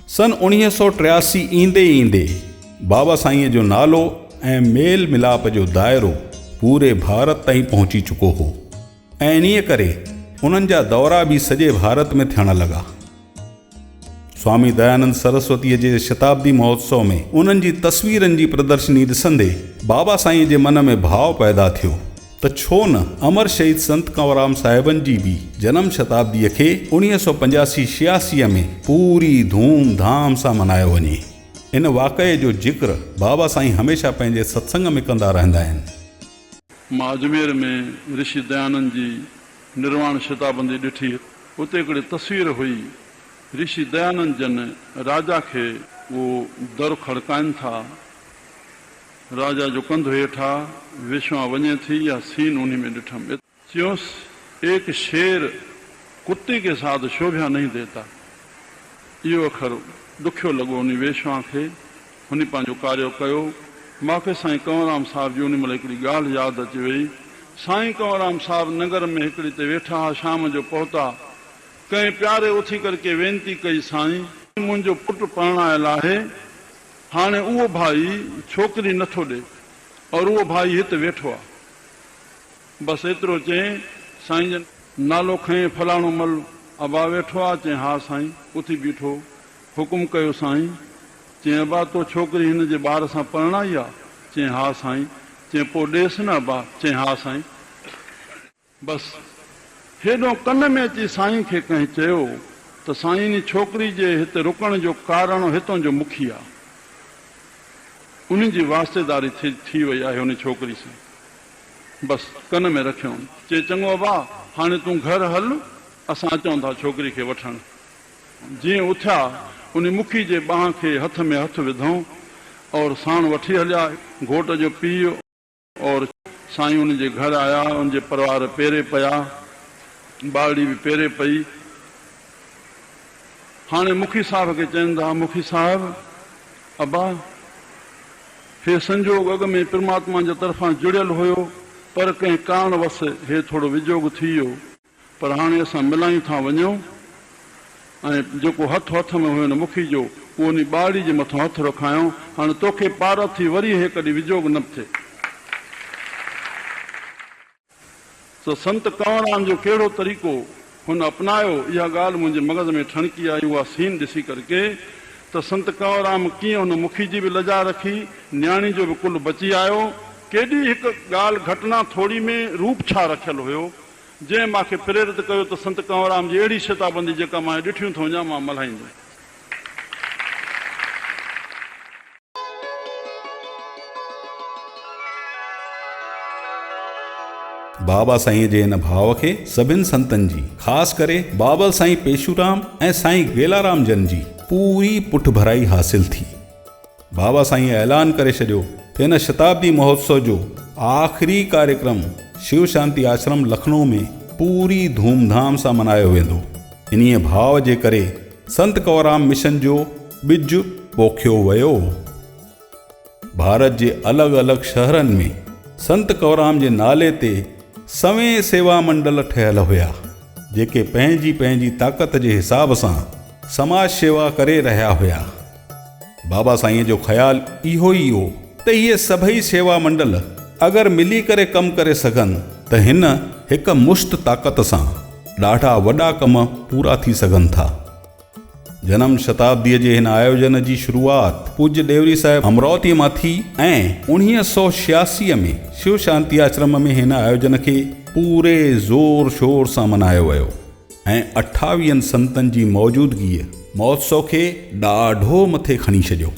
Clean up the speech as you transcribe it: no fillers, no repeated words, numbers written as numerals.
सन 1983 ईंदे ईंदे बाबा साईंअ जो नालो ऐं मेल मिलाप जो दाइरो पूरे भारत ताईं पहुची चुको हो ऐं इन्हीअ करे उन्हनि जा दौरा बि सॼे भारत में थियण लॻा। स्वामी दयानंद सरस्वतीअ जे शताब्दी महोत्सव में उन्हनि जी तस्वीरनि जी प्रदर्शनी ॾिसंदे बाबा साईं जे मन में भाव पैदा थियो त छो न अमर शहीद संत कंवरराम साहिबनि जी बि जनम शताब्दीअ खे 1985-86 में पूरी धूम धाम सां मल्हायो वञे। इन वाक़ये जो जिक्र बाबा साईं हमेशह पंहिंजे सत्संग में कंदा रहंदा आहिनि। मां अजमेर में ऋषि दयानंद जी निर्वाण शताबंदी ॾिठी। उते हिकिड़ी तस्वीर हुई, ऋषि दयानंद जन राजा खे वो दर खड़काइनि था, राजा जो कंध हेठा विश्वा वञे थी या सीन उन्हीं में ॾिठमि। चयोसि एक शेर कुत्ते के साथ शोभा नहीं देता। इहो अखर ॾुखियो लॻो उन वेश्वा खे। हुन पंहिंजो कार्य कयो। मूंखे साईं कंवरराम साहिब जी उन महिल हिकिड़ी ॻाल्हि यादि अची वई। साईं कंवरराम साहिब नगर में हिकिड़ी ते वेठा हुआ, शाम जो पहुता। कंहिं प्यारे उथी करके वेनती कई, साईं मुंहिंजो पुटु परणायल आहे, हाणे उहो भाई छोकिरी नथो ॾे और उहो भाई हिते वेठो आहे। बसि एतिरो चई, साईं जन नालो खईं फलाणो मल अबा वेठो आहे। चई हा साईं। उथी बीठो, हुकुम कयो साईं। चई अबा तो छोकिरी हिन जे ॿार सां परणाई आहे? चई हा साईं। चई पोइ ॾेसि न अबा? चई हा साईं। बसि हेॾो कन में अची साईं खे कंहिं चयो त साईं छोकिरी जे हिते रुकण जो कारण हितां जो मुखिया, उन जी वास्तेदारी थी वई आहे उन छोकिरी सां। बसि कन में रखियो। चए चङो अबा, हाणे तूं घर हल, असां अचूं था छोकिरी खे वठण। जीअं उथिया, उन मुखी जे बांह खे हथ में हथ विधऊं और साण वठी हलिया। घोट जो पीउ और साईं उन जे घर आया। उन जे परिवार पेरे पिया, बाड़ी बि पेरे पई। हाणे मुखी साहिब खे चवनि था, मुखी साहिब अबा हे संजोग अॻ में परमात्मा जे तरफ़ां जुड़ियल हुयो, पर कंहिं कारणवश हे थोरो विजोग थी वियो, पर हाणे असां मिलायूं था वञूं। ऐं जेको हथ में हुयो न मुखी जो, उहो उन ॿाड़ी जे मथां हथु रखायूं। हाणे तोखे पार थी वरी हे कॾहिं विजोग न थिए। त संत कंवरराम जो कहिड़ो तरीक़ो हुन अपनायो, इहा ॻाल्हि मुंहिंजे मग़ज़ में ठणकी आई। उहा सीन ॾिसी करके त संत कंवरराम कीअं हुन मुखी जी बि लजा रखी, न्याणी जो बि कुल बची आयो। केॾी हिकु ॻाल्हि घटना थोरी में रूप छा रखियलु हुयो, जंहिं मूंखे प्रेरित कयो त संत कंवरराम जी अहिड़ी शताबंदी जेका मां ॾिठियूं थो वञा मां मल्हाईंदुमि। बाबा साईं जे इन भाव खे सभिनि संतनि जी, ख़ासि करे बाबल साईं पेशूराम ऐं साईं गेलाराम जन जी पूरी पुठ भराई हासिल थी। बाबा साईं ऐलान करे छॾियो त हिन शताब्दी महोत्सव जो आख़िरी कार्यक्रम शिव शांति आश्रम लखनऊ में पूरी धूमधाम सां मल्हायो वेंदो। इन्हीअ भाव जे करे संत कंवरराम मिशन जो ॿिज पोखियो वियो। भारत जे अलॻि अलॻि शहरनि में संत कंवरराम जे नाले ते सवें सेवा मंडल ठहियल हुया, जेके पंहिंजी पंहिंजी ताक़त जे हिसाब सां समाज सेवा करे रहिया हुया। बाबा साईं जो ख़्यालु इहो ई हो त इहे सभई सेवा मंडल अगरि मिली करे कमु करे सघनि त हिन हिकु मुश्त ताक़त सां ॾाढा वॾा कम पूरा थी सघनि था। जनम शताब्दीअ जे हिन आयोजन जी शुरूआति पूज्य डेवरी साहिब अमरावतीअ मां थी ऐं 1986 में शिव शांति आश्रम में हिन आयोजन खे पूरे ज़ोर शोर सां मल्हायो वियो ऐं 28 संतनि जी मौजूदगीअ महोत्सव खे ॾाढो मथे खणी छॾियो।